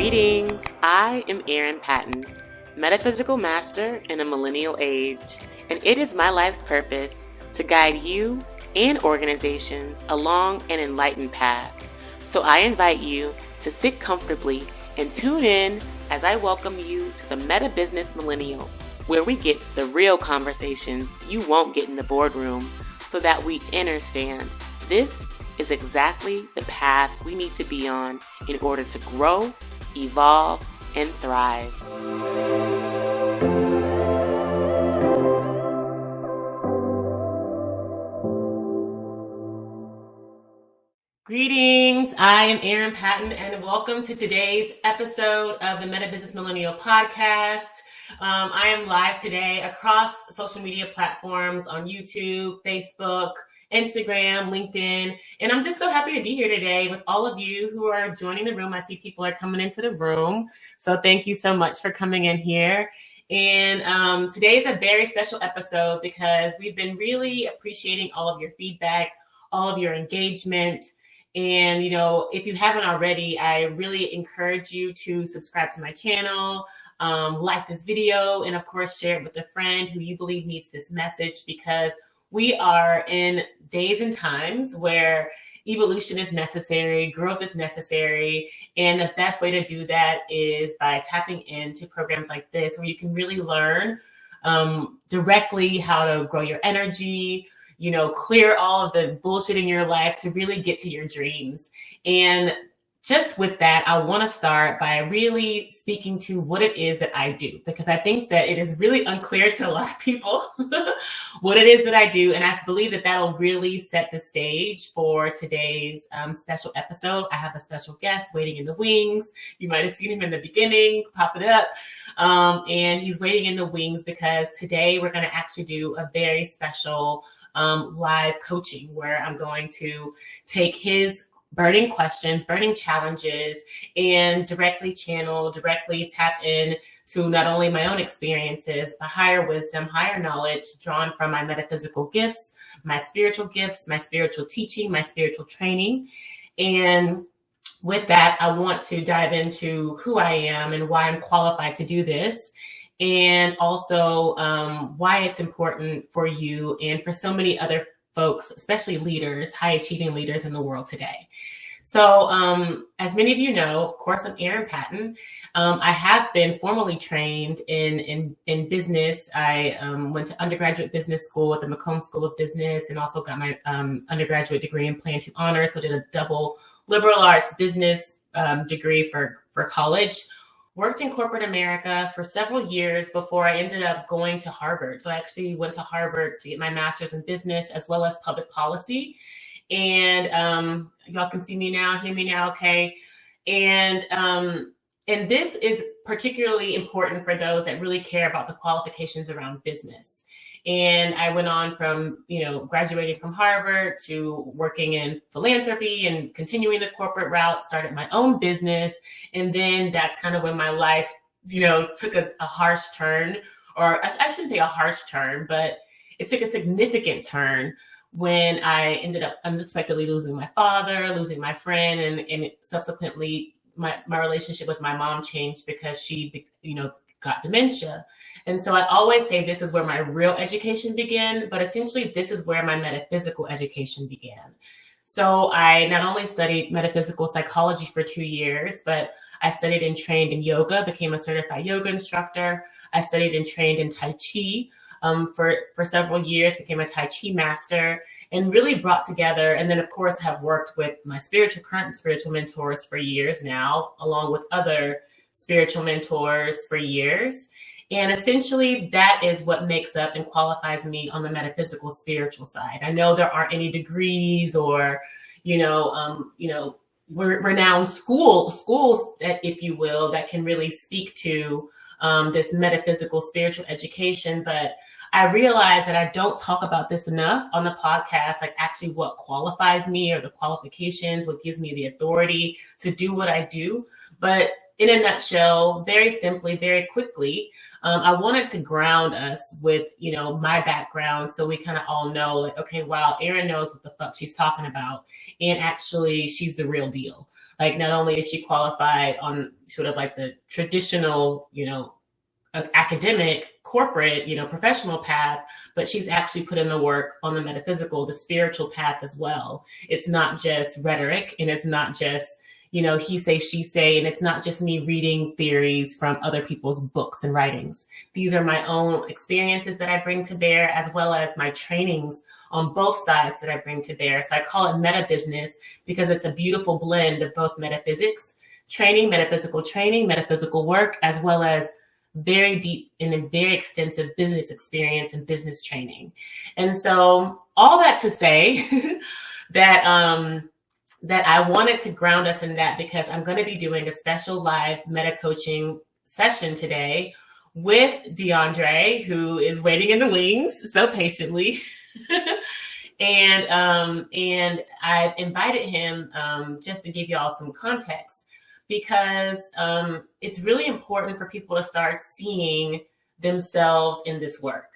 Greetings, I am Erin Patton, Metaphysical Master in a Millennial Age, and it is my life's purpose to guide you and organizations along an enlightened path. So I invite you to sit comfortably and tune in as I welcome you to the Meta Business Millennial, where we get the real conversations you won't get in the boardroom so that we understand this is exactly the path we need to be on in order to grow, evolve, and thrive. Greetings, I am Erin Patton, and welcome to today's episode of the Meta Business Millennial Podcast. I am live today across social media platforms on YouTube, Facebook, Instagram, LinkedIn, and I'm just so happy to be here today with all of you who are joining the room. I see people are coming into the room, so thank you so much for coming in here. And today is a very special episode because we've been really appreciating all of your feedback, all of your engagement. And, if you haven't already, I really encourage you to subscribe to my channel, like this video, and of course, share it with a friend who you believe needs this message, because we are in days and times where evolution is necessary, growth is necessary, and the best way to do that is by tapping into programs like this, where you can really learn directly how to grow your energy, clear all of the bullshit in your life to really get to your dreams. And just with that, I want to start by really speaking to what it is that I do, because I think that it is really unclear to a lot of people what it is that I do. And I believe that that'll really set the stage for today's special episode. I have a special guest waiting in the wings. You might have seen him in the beginning, pop it up. And he's waiting in the wings because today we're going to actually do a very special live coaching where I'm going to take his burning questions, burning challenges, and directly tap in to not only my own experiences, but higher wisdom, higher knowledge drawn from my metaphysical gifts, my spiritual teaching, my spiritual training. And with that, I want to dive into who I am and why I'm qualified to do this. And also why it's important for you and for so many other folks, especially leaders, high achieving leaders in the world today. So as many of you know, of course, I'm Erin Patton. I have been formally trained in business. I went to undergraduate business school at the Macomb School of Business and also got my undergraduate degree in Plan to Honor. So did a double liberal arts business degree for college. Worked in corporate America for several years before I ended up going to Harvard. So I actually went to Harvard to get my master's in business as well as public policy. And y'all can see me now, hear me now, okay? And this is particularly important for those that really care about the qualifications around business. And I went on from, graduating from Harvard to working in philanthropy and continuing the corporate route, started my own business. And then that's kind of when my life, took a harsh turn, or I shouldn't say a harsh turn, but it took a significant turn when I ended up unexpectedly losing my father, losing my friend, and subsequently my relationship with my mom changed because she, got dementia. And so I always say this is where my real education began, but essentially this is where my metaphysical education began. So I not only studied metaphysical psychology for 2 years, but I studied and trained in yoga, became a certified yoga instructor. I studied and trained in Tai Chi for several years, became a Tai Chi master, and really brought together, and then of course have worked with my current spiritual mentors for years now, along with other spiritual mentors for years. And essentially that is what makes up and qualifies me on the metaphysical spiritual side. I know there aren't any degrees or, renowned schools that, if you will, that can really speak to this metaphysical spiritual education. But I realize that I don't talk about this enough on the podcast, like actually what qualifies me or the qualifications, what gives me the authority to do what I do. But in a nutshell, very simply, very quickly, I wanted to ground us with, my background. So we kind of all know like, okay, wow, Erin knows what the fuck she's talking about. And actually she's the real deal. Like, not only is she qualified on sort of like the traditional, academic, corporate, professional path, but she's actually put in the work on the metaphysical, the spiritual path as well. It's not just rhetoric, and it's not just, he say, she say, and it's not just me reading theories from other people's books and writings. These are my own experiences that I bring to bear, as well as my trainings on both sides that I bring to bear. So I call it meta business because it's a beautiful blend of both metaphysics training, metaphysical work, as well as very deep and a very extensive business experience and business training. And so all that to say that that I wanted to ground us in that, because I'm going to be doing a special live meta coaching session today with De'Andre, who is waiting in the wings so patiently. and I invited him just to give you all some context, because it's really important for people to start seeing themselves in this work.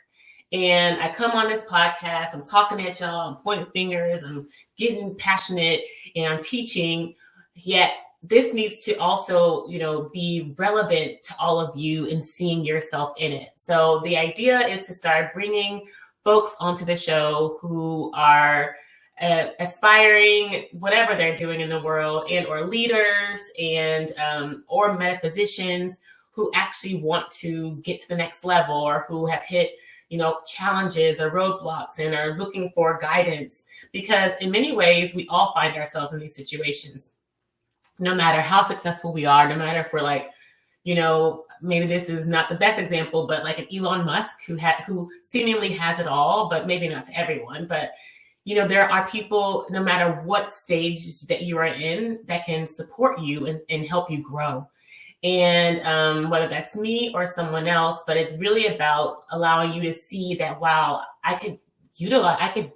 And I come on this podcast, I'm talking at y'all, I'm pointing fingers, I'm getting passionate, and I'm teaching, yet this needs to also, be relevant to all of you and seeing yourself in it. So the idea is to start bringing folks onto the show who are aspiring, whatever they're doing in the world, and or leaders and or metaphysicians who actually want to get to the next level, or who have hit challenges or roadblocks and are looking for guidance. Because in many ways, we all find ourselves in these situations, no matter how successful we are, no matter if we're like, maybe this is not the best example, but like an Elon Musk who seemingly has it all, but maybe not to everyone. But, there are people, no matter what stage that you are in, that can support you and help you grow. And whether that's me or someone else, but it's really about allowing you to see that, wow, I could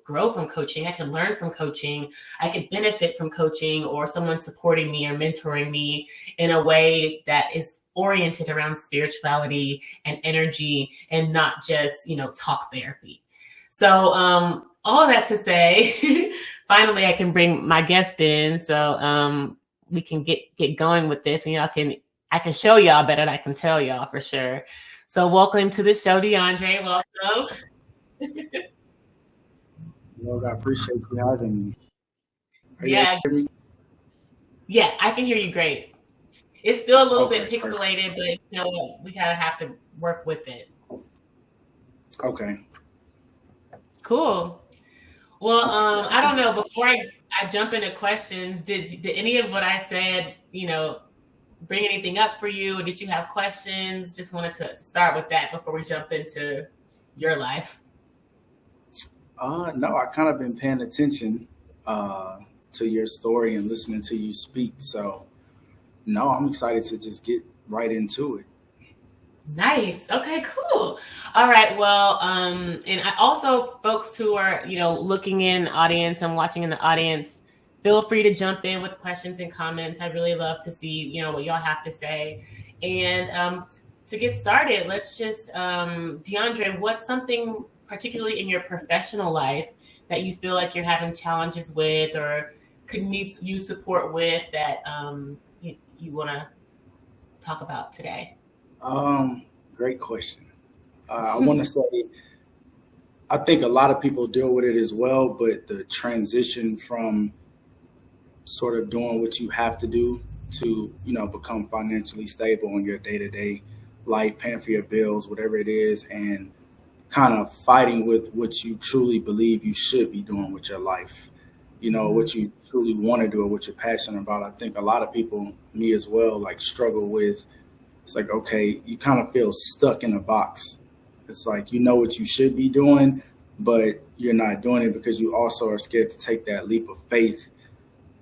grow from coaching. I can learn from coaching. I could benefit from coaching, or someone supporting me or mentoring me in a way that is oriented around spirituality and energy, and not just, talk therapy. So all that to say, finally, I can bring my guest in, so we can get going with this, and I can show y'all better than I can tell y'all for sure. So welcome to the show, De'Andre. Welcome. Well, I appreciate you having me. Yeah, I can hear you great. It's still a little bit pixelated, perfect. But we kind of have to work with it. Okay. Cool. Well, I don't know. Before I jump into questions, did any of what I said, bring anything up for you? Or did you have questions? Just wanted to start with that before we jump into your life. No, I kind of been paying attention to your story and listening to you speak. So, no, I'm excited to just get right into it. Nice. Okay, cool. All right. Well, and I also, folks who are, looking in the audience and watching in the audience, feel free to jump in with questions and comments. I really love to see, what y'all have to say. And to get started, let's just, De'Andre, what's something particularly in your professional life that you feel like you're having challenges with, or could need you support with, that you want to talk about today? Great question. I want to say, I think a lot of people deal with it as well, but the transition from sort of doing what you have to do to, become financially stable in your day-to-day life, paying for your bills, whatever it is, and kind of fighting with what you truly believe you should be doing with your life, what you truly want to do or what you're passionate about. I think a lot of people, me as well, like struggle with, it's like, okay, you kind of feel stuck in a box. It's like, what you should be doing, but you're not doing it because you also are scared to take that leap of faith,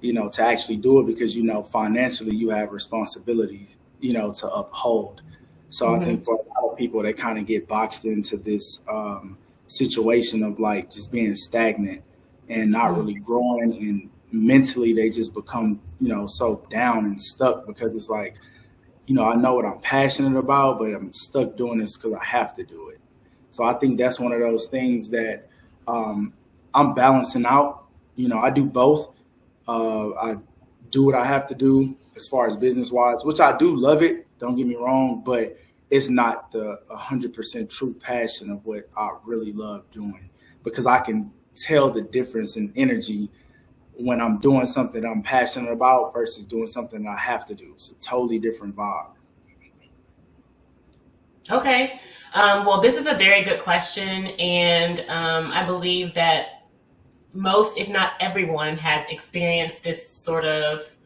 to actually do it, because, financially you have responsibilities, to uphold. So I think for a lot of people, they kind of get boxed into this situation of like just being stagnant and not really growing, and mentally they just become, so down and stuck, because it's like, I know what I'm passionate about, but I'm stuck doing this because I have to do it. So I think that's one of those things that I'm balancing out. I do both. I do what I have to do as far as business wise, which I do love it. Don't get me wrong, but it's not the 100% true passion of what I really love doing, because I can tell the difference in energy when I'm doing something I'm passionate about versus doing something I have to do. It's a totally different vibe. Okay. Well, this is a very good question. And I believe that most, if not everyone, has experienced this sort of,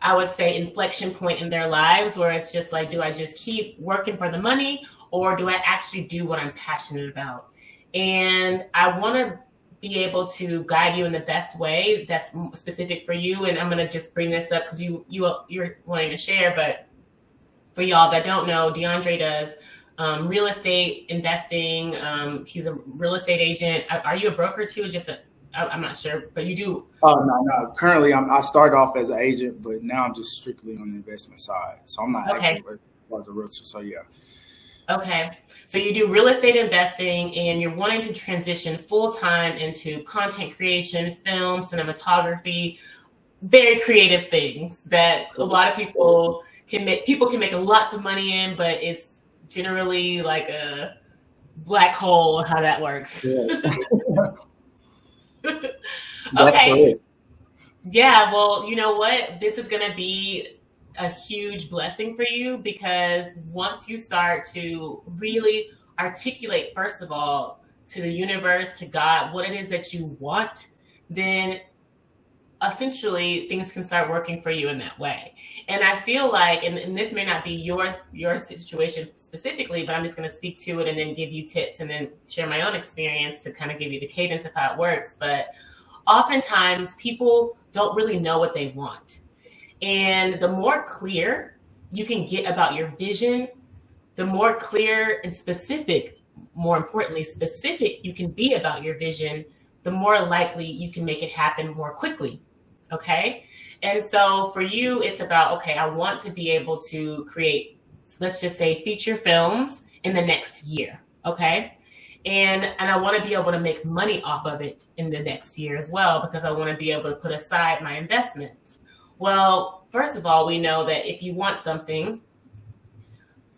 I would say, inflection point in their lives where it's just like, do I just keep working for the money, or do I actually do what I'm passionate about? And I want to be able to guide you in the best way that's specific for you. And I'm going to just bring this up because you're wanting to share. But for y'all that don't know, De'Andre does real estate investing. He's a real estate agent. Are you a broker too? I'm not sure, but you do. Oh, no. Currently, I started off as an agent, but now I'm just strictly on the investment side. So I'm not okay. actually as a realtor. So yeah. Okay. So you do real estate investing, and you're wanting to transition full time into content creation, film, cinematography, very creative things that a lot of people can make. People can make lots of money in, but it's generally like a black hole how that works. Yeah. Okay. Yeah, well, you know what? This is going to be a huge blessing for you, because once you start to really articulate, first of all, to the universe, to God, what it is that you want, then essentially things can start working for you in that way. And I feel like, and this may not be your situation specifically, but I'm just going to speak to it and then give you tips and then share my own experience to kind of give you the cadence of how it works. But oftentimes people don't really know what they want. And the more clear you can get about your vision, the more clear and specific, more importantly, specific you can be about your vision, the more likely you can make it happen more quickly. Okay. And so for you, it's about, okay, I want to be able to create, let's just say, feature films in the next year. Okay. And I want to be able to make money off of it in the next year as well, because I want to be able to put aside my investments. Well, first of all, we know that if you want something,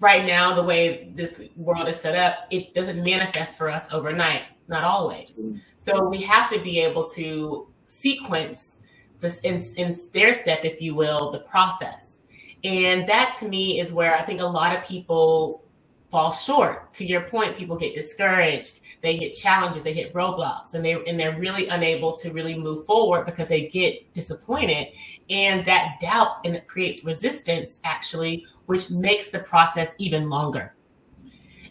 right now, the way this world is set up, it doesn't manifest for us overnight, not always. So we have to be able to sequence this in stair step, if you will, the process. And that to me is where I think a lot of people fall short. To your point, people get discouraged, they hit challenges, they hit roadblocks, and they're really unable to really move forward because they get disappointed. And that doubt, and it creates resistance actually, which makes the process even longer.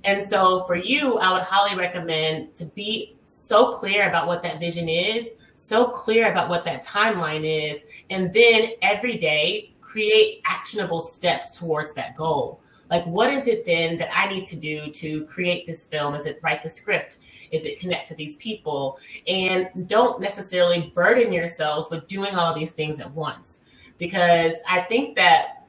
And so for you, I would highly recommend to be so clear about what that vision is, so clear about what that timeline is, and then every day create actionable steps towards that goal. Like, what is it then that I need to do to create this film? Is it write the script? Is it connect to these people? And don't necessarily burden yourselves with doing all these things at once. Because I think that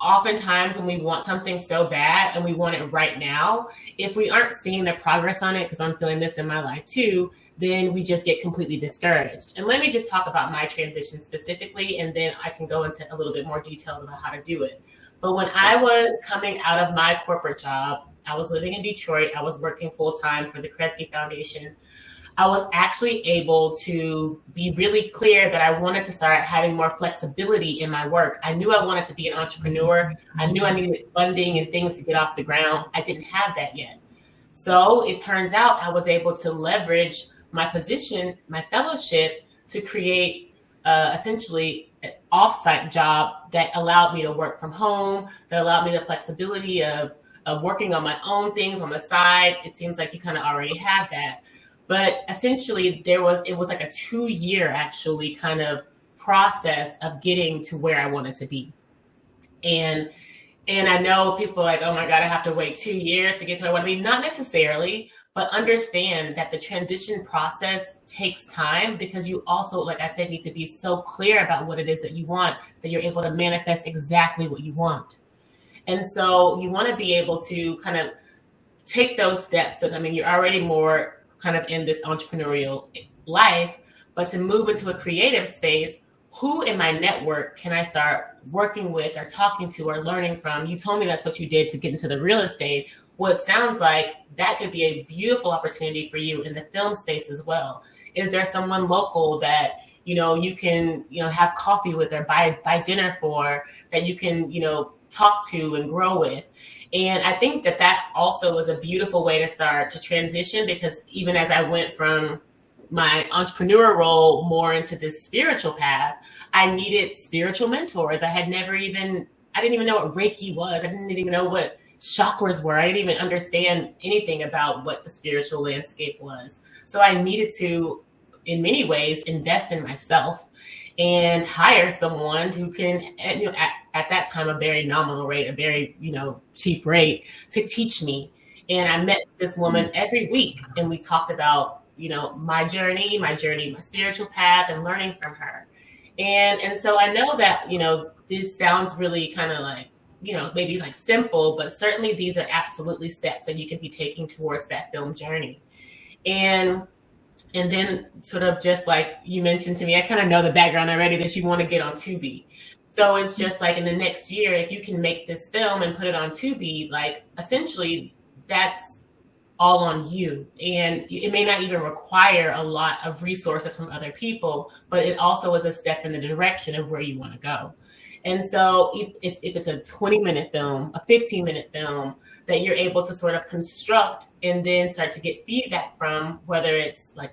oftentimes when we want something so bad and we want it right now, if we aren't seeing the progress on it, because I'm feeling this in my life too, then we just get completely discouraged. And let me just talk about my transition specifically, and then I can go into a little bit more details about how to do it. But when I was coming out of my corporate job, I was living in Detroit. I was working full time for the Kresge Foundation. I was actually able to be really clear that I wanted to start having more flexibility in my work. I knew I wanted to be an entrepreneur. I knew I needed funding and things to get off the ground. I didn't have that yet. So it turns out I was able to leverage my position, my fellowship, to create essentially an offsite job that allowed me to work from home, that allowed me the flexibility of working on my own things on the side. It seems like you kind of already have that. But essentially it was like a 2-year actually kind of process of getting to where I wanted to be. And I know people are like, oh my God, I have to wait 2 years to get to where I want to be. Not necessarily, but understand that the transition process takes time, because you also, like I said, need to be so clear about what it is that you want, that you're able to manifest exactly what you want. And so you want to be able to kind of take those steps. So, I mean, you're already more kind of in this entrepreneurial life, but to move into a creative space, who in my network can I start working with or talking to or learning from? You told me that's what you did to get into the real estate. Well, it sounds like that could be a beautiful opportunity for you in the film space as well. Is there someone local that, you can, have coffee with or buy dinner for, that you can, talk to and grow with? And I think that also was a beautiful way to start to transition, because even as I went from my entrepreneur role more into this spiritual path, I needed spiritual mentors. I didn't even know what Reiki was. I didn't even know what chakras were. I didn't even understand anything about what the spiritual landscape was. So I needed to, in many ways, invest in myself and hire someone who can, at that time, a very nominal rate, a very, cheap rate, to teach me. And I met this woman every week, and we talked about, my journey, my spiritual path, and learning from her. And so I know that, this sounds really kind of like, maybe like simple, but certainly these are absolutely steps that you can be taking towards that film journey. And then sort of just like you mentioned to me, I kind of know the background already that you want to get on Tubi. So it's just like in the next year, if you can make this film and put it on Tubi, like essentially that's all on you. And it may not even require a lot of resources from other people, but it also is a step in the direction of where you want to go. And so if it's a 20-minute film, a 15-minute film that you're able to sort of construct and then start to get feedback from, whether it's like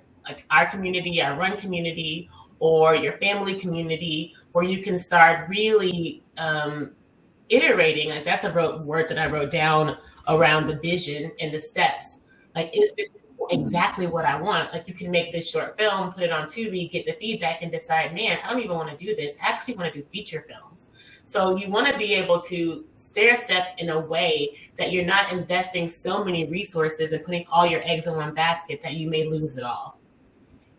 our community, our run community, or your family community, where you can start really iterating. Like that's a word that I wrote down around the vision and the steps. Like, is this exactly what I want? Like, you can make this short film, put it on Tubi, get the feedback, and decide, man, I don't even want to do this. I actually want to do feature films. So you want to be able to stair step in a way that you're not investing so many resources and putting all your eggs in one basket that you may lose it all.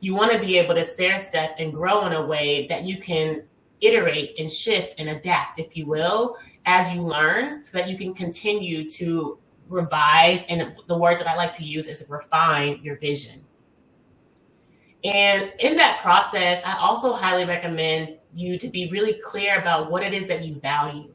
You want to be able to stair step and grow in a way that you can iterate and shift and adapt, if you will, as you learn, so that you can continue to revise. And the word that I like to use is refine your vision. And in that process, I also highly recommend you to be really clear about what it is that you value.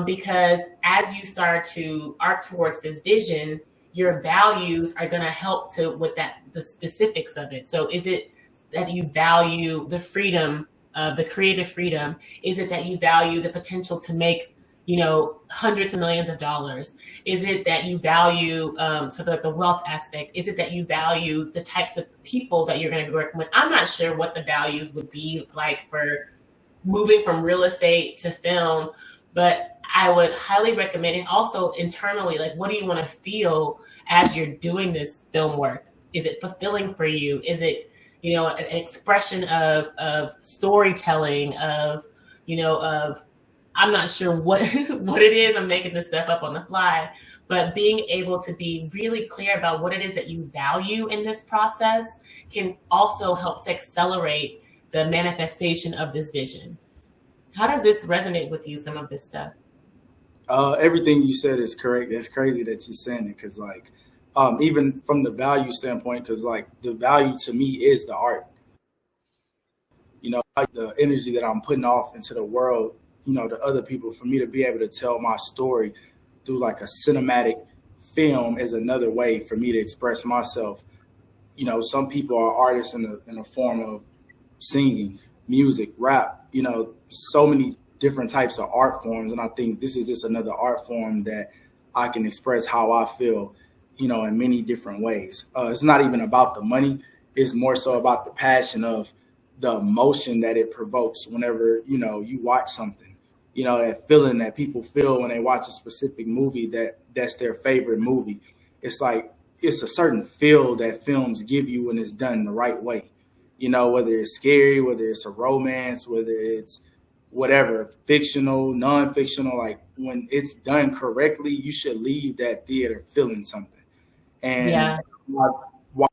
Because as you start to arc towards this vision, your values are going to help with the specifics of it. So is it that you value the freedom, the creative freedom? Is it that you value the potential to make, hundreds of millions of dollars? Is it that you value sort of like the wealth aspect? Is it that you value the types of people that you're going to be working with? I'm not sure what the values would be like for moving from real estate to film, but I would highly recommend it. Also internally, like, what do you want to feel as you're doing this film work? Is it fulfilling for you? Is it, an expression of storytelling, of I'm not sure what it is. I'm making this stuff up on the fly, but being able to be really clear about what it is that you value in this process can also help to accelerate the manifestation of this vision. How does this resonate with you, some of this stuff? Everything you said is correct. It's crazy that you're saying it, because even from the value standpoint, because the value to me is the art. The energy that I'm putting off into the world, to other people, for me to be able to tell my story through like a cinematic film is another way for me to express myself. Some people are artists in the form of singing, music, rap, so many different types of art forms. And I think this is just another art form that I can express how I feel, in many different ways. It's not even about the money. It's more so about the passion of the emotion that it provokes whenever, you watch something, that feeling that people feel when they watch a specific movie that's their favorite movie. It's like, it's a certain feel that films give you when it's done the right way, whether it's scary, whether it's a romance, whether it's whatever, fictional, non-fictional, like when it's done correctly, you should leave that theater feeling something. And Yeah. I've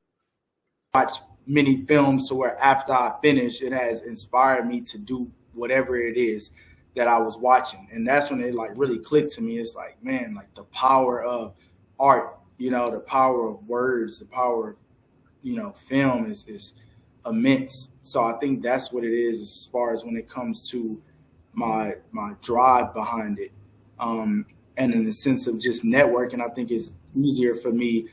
watched many films to where after I finish, it has inspired me to do whatever it is that I was watching. And that's when it like really clicked to me. It's like, man, like the power of art, the power of words, the power of, film is immense. So I think that's what it is as far as when it comes to my drive behind it. And in the sense of just networking, I think it's easier for me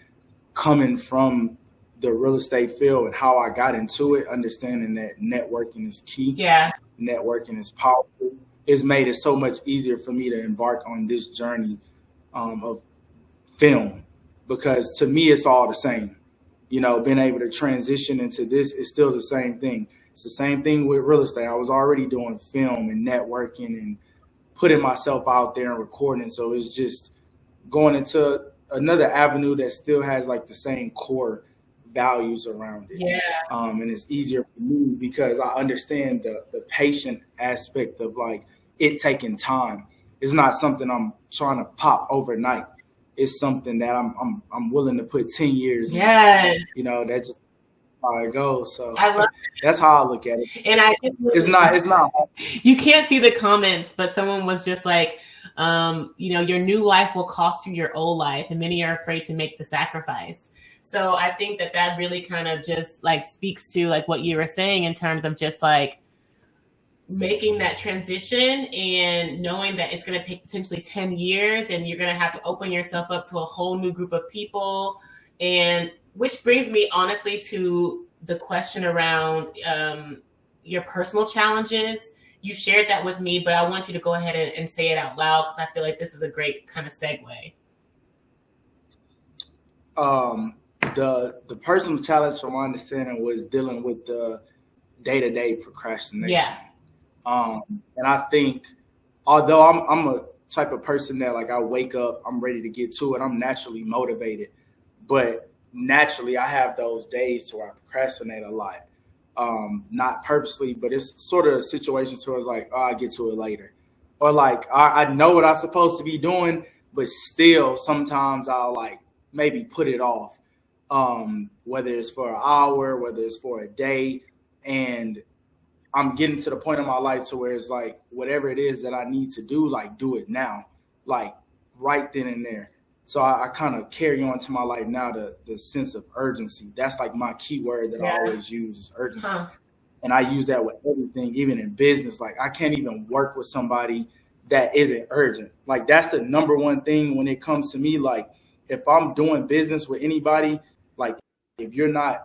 coming from the real estate field and how I got into it, understanding that networking is key. Yeah. Networking is powerful. It's made it so much easier for me to embark on this journey of film, because to me, it's all the same. Being able to transition into this is still the same thing. It's the same thing with real estate. I was already doing film and networking and putting myself out there and recording. So it's just going into another avenue that still has like the same core values around it. Yeah. And it's easier for me because I understand the patient aspect of like it taking time. It's not something I'm trying to pop overnight. It's something that I'm willing to put 10 years yes. in. That's just how it goes. So I love that's how I look at it. And it's not. You can't see the comments, but someone was just like, your new life will cost you your old life, and many are afraid to make the sacrifice. So I think that really kind of just like speaks to like what you were saying in terms of just like making that transition and knowing that it's going to take potentially 10 years and you're going to have to open yourself up to a whole new group of people. And which brings me honestly to the question around your personal challenges. You shared that with me, but I want you to go ahead and say it out loud because I feel like this is a great kind of segue. The personal challenge, from my understanding, was dealing with the day-to-day procrastination. Yeah. And I think, although I'm a type of person that like I wake up, I'm ready to get to it, I'm naturally motivated, but naturally I have those days to where I procrastinate a lot. Not purposely, but it's sort of a situation where it's like, I get to it later. Or like, I know what I'm supposed to be doing, but still sometimes I'll like maybe put it off. Whether it's for an hour, whether it's for a day. And I'm getting to the point in my life to where it's like, whatever it is that I need to do, like do it now, like right then and there. So I kind of carry on to my life now, the sense of urgency. That's like my key word that I always use is urgency. Huh. And I use that with everything, even in business. Like I can't even work with somebody that isn't urgent. Like that's the number one thing when it comes to me. Like if I'm doing business with anybody, like if you're not,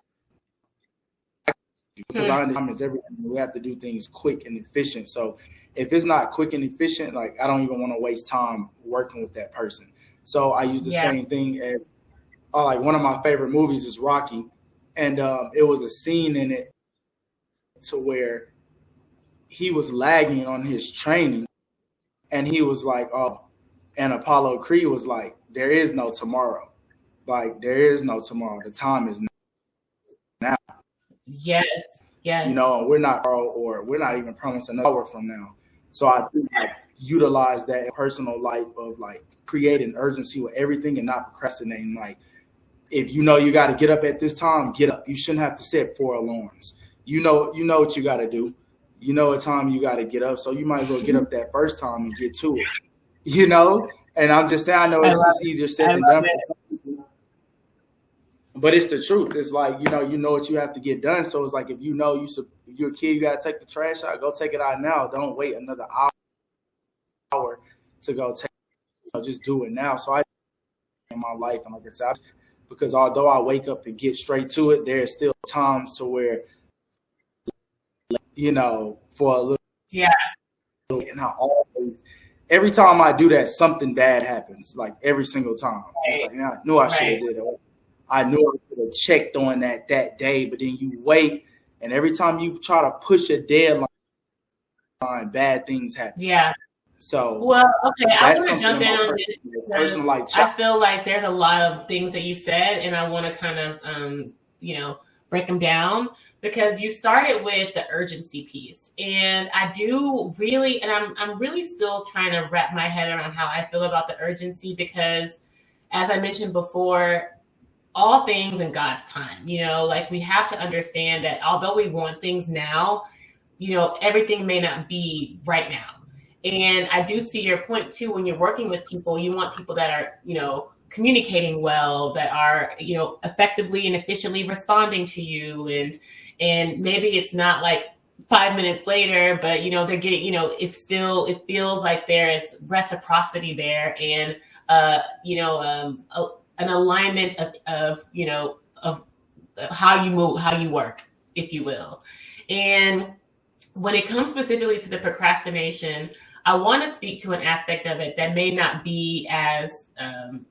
because I understand it's everything. We have to do things quick and efficient. So if it's not quick and efficient, like I don't even want to waste time working with that person. So I use the same thing as like one of my favorite movies is Rocky. And it was a scene in it to where he was lagging on his training. And he was like, and Apollo Creed was like, there is no tomorrow. Like there is no tomorrow. The time is now. Yes. We're not, or we're not even promised an hour from now. So I do like utilize that in personal life of like creating urgency with everything and not procrastinating. Like if you got to get up at this time, get up. You shouldn't have to set 4 alarms. You know what you got to do. You know what time you got to get up. So you might as well get up that first time and get to it. And I'm just saying, I know it's just easier said than done. But it's the truth. It's like, you know what you have to get done. So it's like, if you're a kid, you got to take the trash out, go take it out now. Don't wait another hour to go take it. Just do it now. So I in my life, and like I said, because although I wake up and get straight to it, there's still times to where, for a little. Yeah. And I always, every time I do that, something bad happens. Like every single time. Right. It's like, I knew I should have did it. I knew I should have checked on that day, but then you wait, and every time you try to push a deadline, bad things happen. Yeah. So okay, I want to jump in on this because I feel like there's a lot of things that you said, and I want to kind of, break them down because you started with the urgency piece, and I do really, and I'm really still trying to wrap my head around how I feel about the urgency because, as I mentioned before, all things in God's time, like we have to understand that although we want things now, everything may not be right now. And I do see your point too. When you're working with people, you want people that are, communicating well, that are, effectively and efficiently responding to you. And maybe it's not like 5 minutes later, but, they're getting, it feels like there is reciprocity there, and, an alignment of how you move, how you work, if you will. And when it comes specifically to the procrastination, I want to speak to an aspect of it that may not be as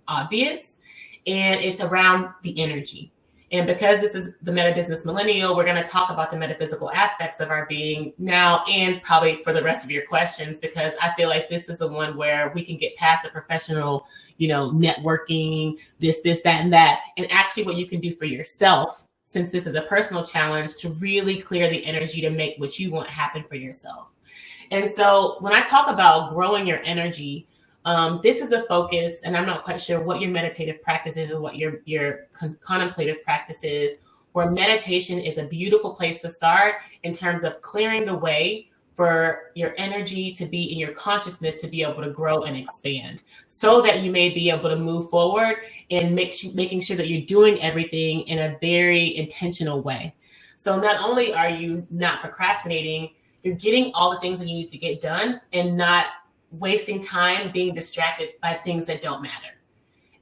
obvious, and it's around the energy. And because this is the Meta Business Millennial, we're going to talk about the metaphysical aspects of our being now, and probably for the rest of your questions, because I feel like this is the one where we can get past the professional, networking, this, that, and that, and actually what you can do for yourself, since this is a personal challenge, to really clear the energy to make what you want happen for yourself. And so when I talk about growing your energy, this is a focus, and I'm not quite sure what your meditative practice is or what your contemplative practice is, where meditation is a beautiful place to start in terms of clearing the way for your energy to be in your consciousness, to be able to grow and expand, so that you may be able to move forward and making sure that you're doing everything in a very intentional way. So not only are you not procrastinating, you're getting all the things that you need to get done and not wasting time being distracted by things that don't matter.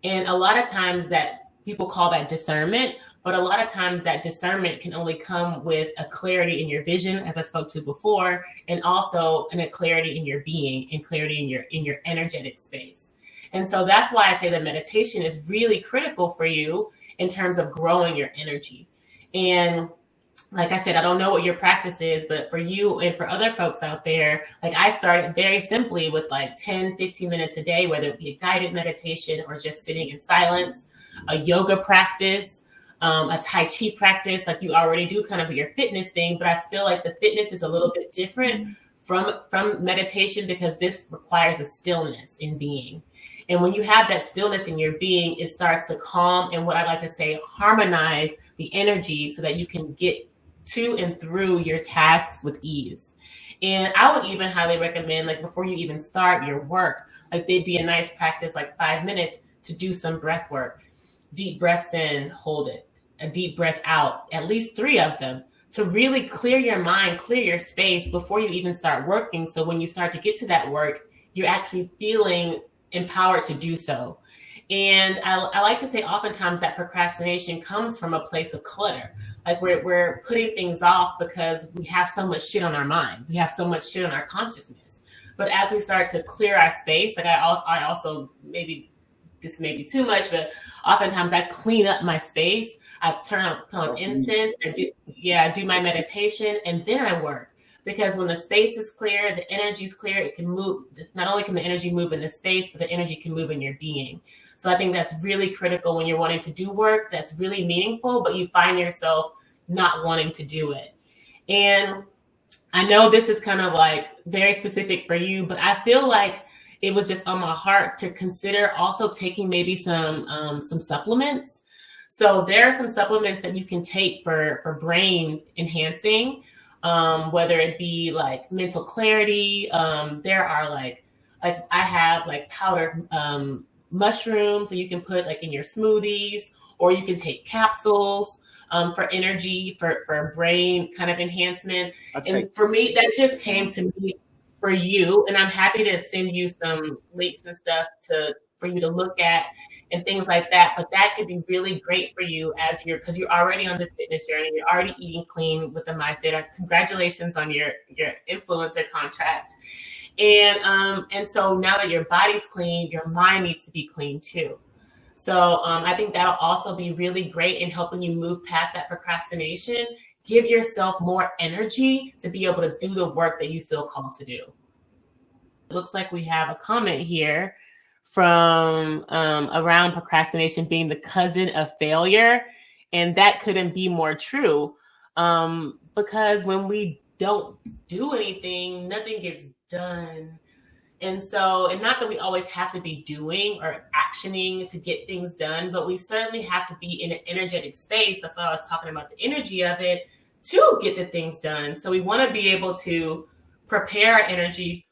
And a lot of times that people call that discernment, but a lot of times that discernment can only come with a clarity in your vision, as I spoke to before, and also in a clarity in your being and clarity in your energetic space. And so that's why I say that meditation is really critical for you in terms of growing your energy. And like I said, I don't know what your practice is, but for you and for other folks out there, like I started very simply with like 10, 15 minutes a day, whether it be a guided meditation or just sitting in silence, a yoga practice, a Tai Chi practice, like you already do kind of your fitness thing. But I feel like the fitness is a little bit different from meditation, because this requires a stillness in being. And when you have that stillness in your being, it starts to calm and, what I like to say, harmonize the energy so that you can get to and through your tasks with ease. And I would even highly recommend, like before you even start your work, like they'd be a nice practice, like 5 minutes to do some breath work. Deep breaths in, hold it. A deep breath out, at least 3 of them, to really clear your mind, clear your space before you even start working. So when you start to get to that work, you're actually feeling empowered to do so. And I like to say oftentimes that procrastination comes from a place of clutter. Like we're putting things off because we have so much shit on our mind. We have so much shit on our consciousness. But as we start to clear our space, like I also, maybe this may be too much, but oftentimes I clean up my space. I put on incense. I do my meditation, and then I work. Because when the space is clear, the energy is clear, it can move. Not only can the energy move in the space, but the energy can move in your being. So I think that's really critical when you're wanting to do work that's really meaningful, but you find yourself not wanting to do it. And I know this is kind of like very specific for you, but I feel like it was just on my heart to consider also taking maybe some supplements. So there are some supplements that you can take for brain enhancing. Whether it be like mental clarity, there are like I have like powdered mushrooms that you can put like in your smoothies, or you can take capsules for energy, for brain kind of enhancement. And for me, that just came to me for you, and I'm happy to send you some links and stuff for you to look at and things like that. But that could be really great for you because you're already on this fitness journey. You're already eating clean with the MyFit. Congratulations on your influencer contract. And so now that your body's clean, your mind needs to be clean too. So I think that'll also be really great in helping you move past that procrastination. Give yourself more energy to be able to do the work that you feel called to do. It looks like we have a comment here from around procrastination being the cousin of failure. And that couldn't be more true, because when we don't do anything, nothing gets done. And not that we always have to be doing or actioning to get things done, but we certainly have to be in an energetic space. That's why I was talking about the energy of it, to get the things done. So we want to be able to prepare our energy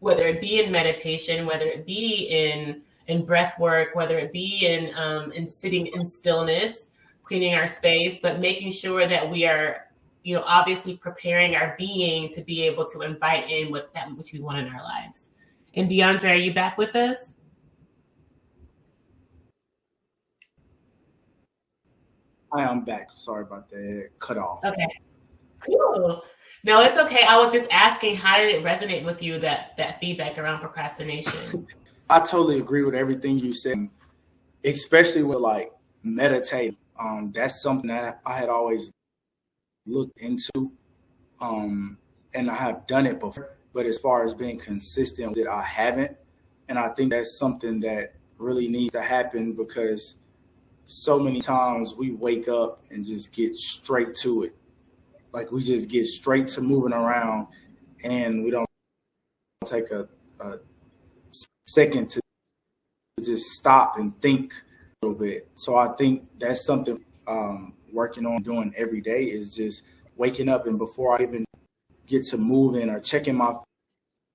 whether it be in meditation, whether it be in breath work, whether it be in sitting in stillness, cleaning our space, but making sure that we are, obviously preparing our being to be able to invite in what that which we want in our lives. And De'Andre, are you back with us? I am back. Sorry about that. Cut off. Okay, cool. No, it's okay. I was just asking, how did it resonate with you, that feedback around procrastination? I totally agree with everything you said, especially with like meditating. That's something that I had always looked into, and I have done it before. But as far as being consistent with it, I haven't. And I think that's something that really needs to happen, because so many times we wake up and just get straight to it. Like we just get straight to moving around, and we don't take a second to just stop and think a little bit. So I think that's something working on doing every day, is just waking up, and before I even get to moving or checking my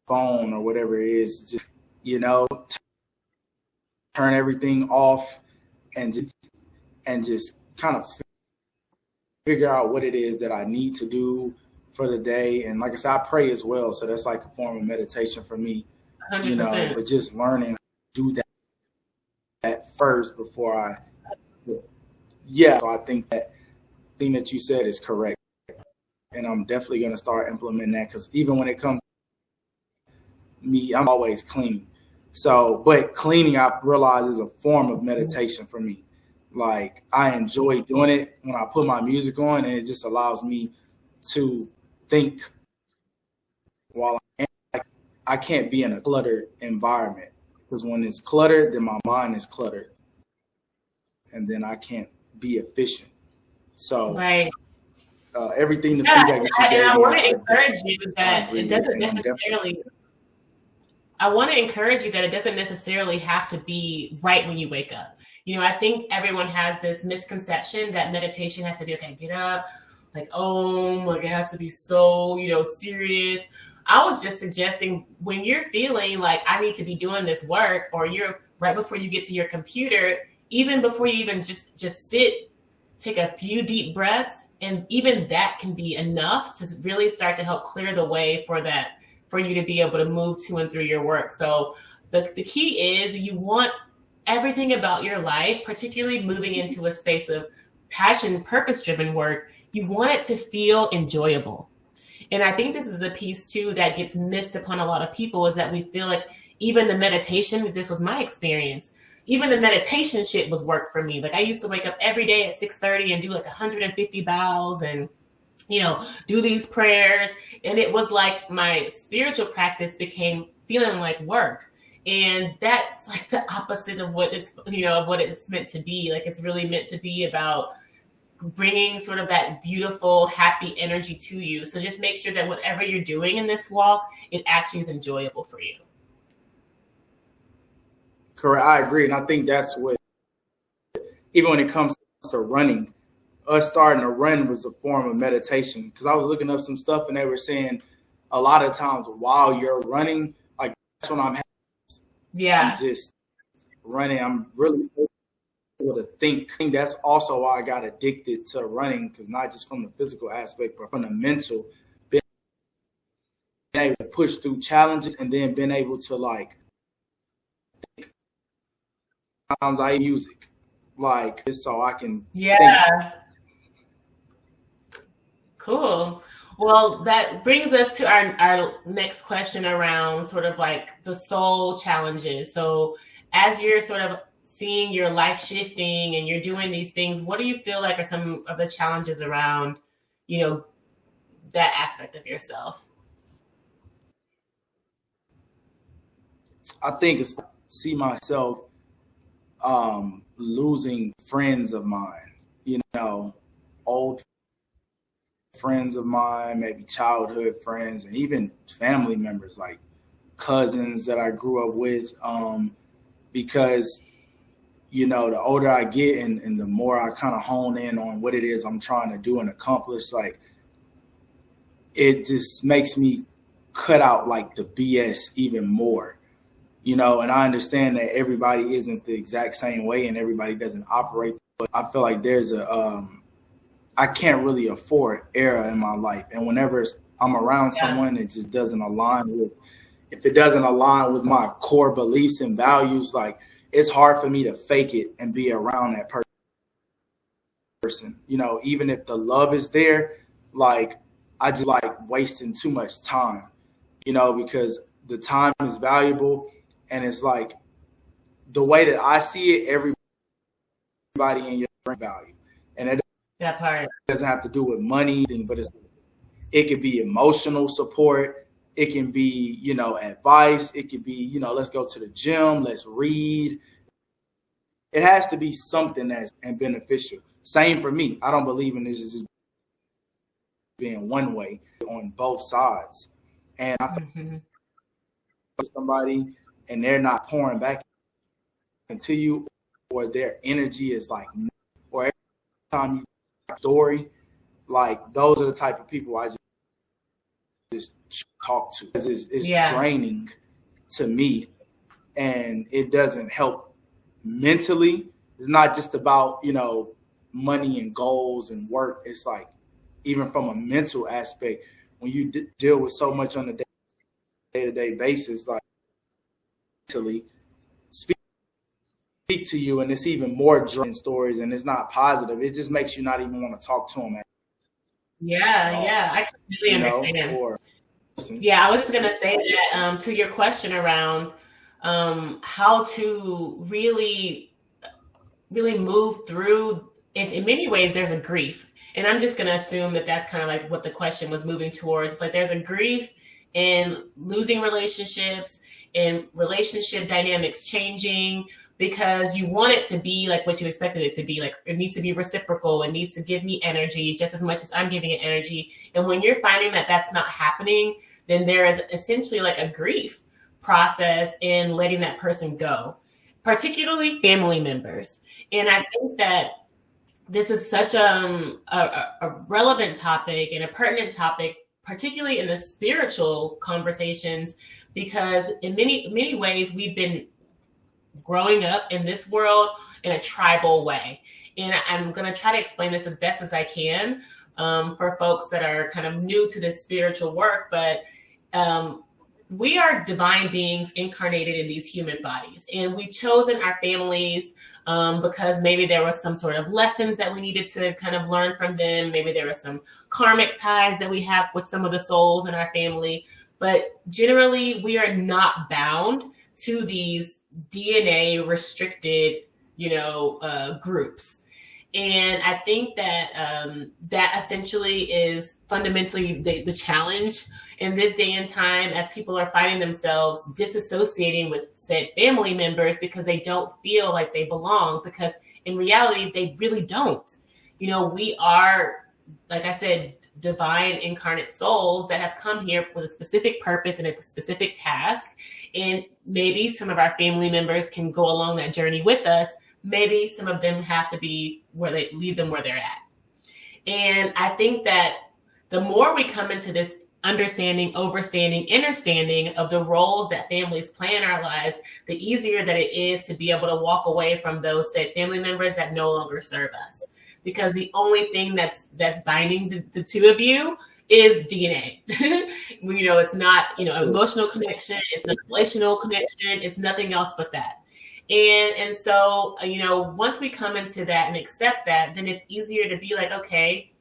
phone or whatever it is, just, turn everything off and just kind of figure out what it is that I need to do for the day. And like I said, I pray as well. So that's like a form of meditation for me, 100%. but just learning to do that first before so I think that thing that you said is correct. And I'm definitely going to start implementing that, because even when it comes to me, I'm always cleaning. So, but cleaning, I realize, is a form of meditation for me. Like, I enjoy doing it when I put my music on, and it just allows me to think while I can't be in a cluttered environment, because when it's cluttered, then my mind is cluttered, and then I can't be efficient. So, right. Everything the feedback that you gave and I me, want to encourage you that it doesn't necessarily. I want to encourage you that it doesn't necessarily have to be right when you wake up. I think everyone has this misconception that meditation has to be, okay, get up, like, like it has to be so, serious. I was just suggesting, when you're feeling like I need to be doing this work, or you're right before you get to your computer, even before you even just sit, take a few deep breaths, and even that can be enough to really start to help clear the way for you to be able to move to and through your work. So the key is, you want everything about your life, particularly moving into a space of passion, purpose-driven work, you want it to feel enjoyable. And I think this is a piece too that gets missed upon a lot of people, is that we feel like even the meditation, this was my experience, even the meditation shit was work for me. Like, I used to wake up every day at 6:30 and do like 150 bows and, do these prayers. And it was like my spiritual practice became feeling like work. And that's like the opposite of what it's meant to be. Like, it's really meant to be about bringing sort of that beautiful, happy energy to you. So just make sure that whatever you're doing in this walk, it actually is enjoyable for you. Correct. I agree. And I think that's what, even when it comes to running, us starting to run was a form of meditation. Because I was looking up some stuff, and they were saying a lot of times while you're running, like, that's when I'm just running. I'm really able to think. That's also why I got addicted to running, because not just from the physical aspect, but from the mental, being able to push through challenges, and then being able to, like, think. Sometimes I music, like, just so I can think. Cool. Well, that brings us to our next question around sort of like the soul challenges. So as you're sort of seeing your life shifting and you're doing these things, what do you feel like are some of the challenges around, that aspect of yourself? I think it's see myself losing friends of mine, old friends of mine, maybe childhood friends, and even family members, like cousins that I grew up with, because, the older I get and the more I kind of hone in on what it is I'm trying to do and accomplish, like, it just makes me cut out like the BS even more, you know. And I understand that everybody isn't the exact same way and everybody doesn't operate, but I feel like there's I can't really afford error in my life. And whenever I'm around someone that just doesn't align with, if it doesn't align with my core beliefs and values, like it's hard for me to fake it and be around that person. You know, even if the love is there, like I just like wasting too much time, you know, because the time is valuable. And it's like the way that I see it, everybody in your value. And it That part doesn't have to do with money, but it could be emotional support. It can be, you know, advice. It could be, you know, let's go to the gym, let's read. It has to be something that's beneficial. Same for me. I don't believe in this just being one way on both sides. And I think somebody and they're not pouring back into you, or their energy is like, or every time you story, like those are the type of people I just talk to. It's draining to me, and it doesn't help mentally. It's not just about, you know, money and goals and work. It's like even from a mental aspect, when you deal with so much on a day-to-day basis, like mentally speak to you, and it's even more draining stories, and it's not positive. It just makes you not even want to talk to them. I completely understand. I was just gonna say that to your question around how to really move through. If in many ways there's a grief, and I'm just gonna assume that that's kind of like what the question was moving towards. Like there's a grief in losing relationships, and relationship dynamics changing, because you want it to be like what you expected it to be. Like it needs to be reciprocal. It needs to give me energy just as much as I'm giving it energy. And when you're finding that that's not happening, then there is essentially like a grief process in letting that person go, particularly family members. And I think that this is such a relevant topic and a pertinent topic, particularly in the spiritual conversations, because in many ways we've been growing up in this world in a tribal way. And I'm going to try to explain this as best as I can for folks that are kind of new to this spiritual work. But we are divine beings incarnated in these human bodies, and we've chosen our families because maybe there was some sort of lessons that we needed to kind of learn from them. Maybe there were some karmic ties that we have with some of the souls in our family. But generally, we are not bound to these DNA restricted, groups. And I think that that essentially is fundamentally the challenge in this day and time, as people are finding themselves disassociating with said family members because they don't feel like they belong, because in reality, they really don't. We are, like I said, divine incarnate souls that have come here with a specific purpose and a specific task. And maybe some of our family members can go along that journey with us. Maybe some of them have to be leave them where they're at. And I think that the more we come into this understanding, overstanding, understanding of the roles that families play in our lives, the easier that it is to be able to walk away from those said family members that no longer serve us. Because the only thing that's binding the two of you is DNA. It's not, emotional connection. It's not relational connection. It's nothing else but that. And so, once we come into that and accept that, then it's easier to be like, okay,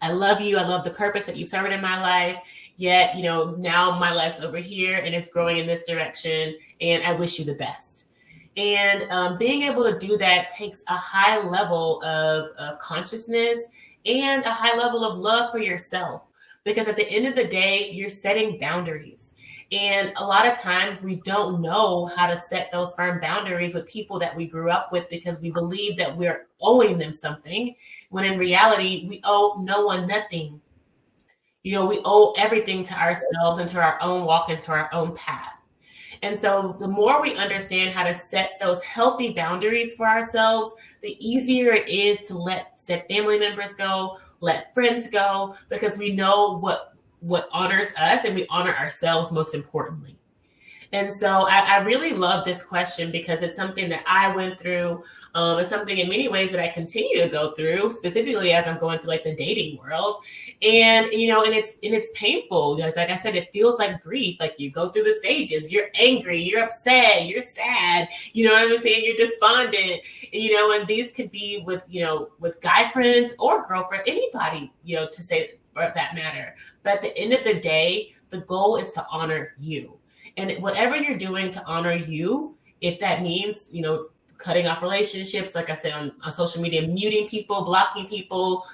I love you. I love the purpose that you served in my life. Yet, now my life's over here and it's growing in this direction, and I wish you the best. And being able to do that takes a high level of consciousness and a high level of love for yourself. Because at the end of the day, you're setting boundaries. And a lot of times we don't know how to set those firm boundaries with people that we grew up with, because we believe that we're owing them something, when in reality, we owe no one nothing. We owe everything to ourselves and to our own walk and to our own path. And so the more we understand how to set those healthy boundaries for ourselves, the easier it is to let said family members go, let friends go, because we know what what honors us, and we honor ourselves most importantly. And so I really love this question because it's something that I went through. It's something in many ways that I continue to go through, specifically as I'm going through like the dating world. And, and it's painful. Like I said, it feels like grief. Like you go through the stages, you're angry, you're upset, you're sad, you know what I'm saying? You're despondent, and these could be with guy friends or girlfriend, anybody, to say for that matter. But at the end of the day, the goal is to honor you. And whatever you're doing to honor you, if that means, cutting off relationships, like I said, on social media, muting people, blocking people,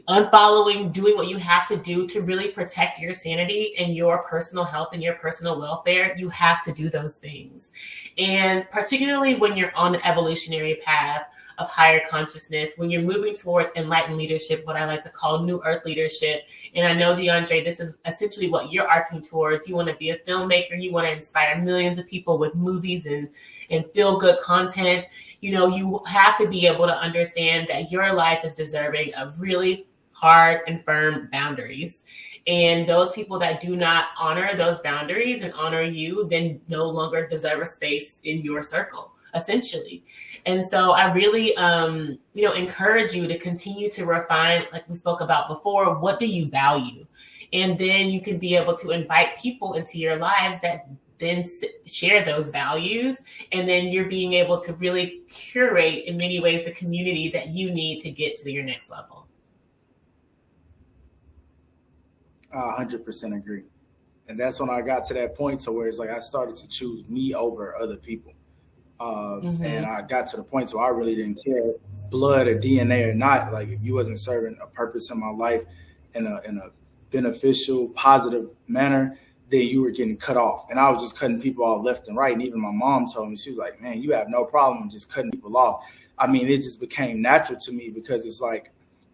unfollowing, doing what you have to do to really protect your sanity and your personal health and your personal welfare, you have to do those things. And particularly when you're on the evolutionary path of higher consciousness, when you're moving towards enlightened leadership, what I like to call new earth leadership. And I know, De'Andre, this is essentially what you're arcing towards. You want to be a filmmaker. You want to inspire millions of people with movies and feel good content. You have to be able to understand that your life is deserving of really hard and firm boundaries. And those people that do not honor those boundaries and honor you, then no longer deserve a space in your circle, essentially. And so I really, encourage you to continue to refine, like we spoke about before, what do you value? And then you can be able to invite people into your lives that then share those values. And then you're being able to really curate in many ways the community that you need to get to your next level. 100% agree. And that's when I got to that point to where it's like I started to choose me over other people. And I got to the point where I really didn't care blood or DNA or not. Like if you wasn't serving a purpose in my life in a beneficial, positive manner, then you were getting cut off. And I was just cutting people off left and right. And even my mom told me, she was like, man, you have no problem just cutting people off. I mean, it just became natural to me because it's like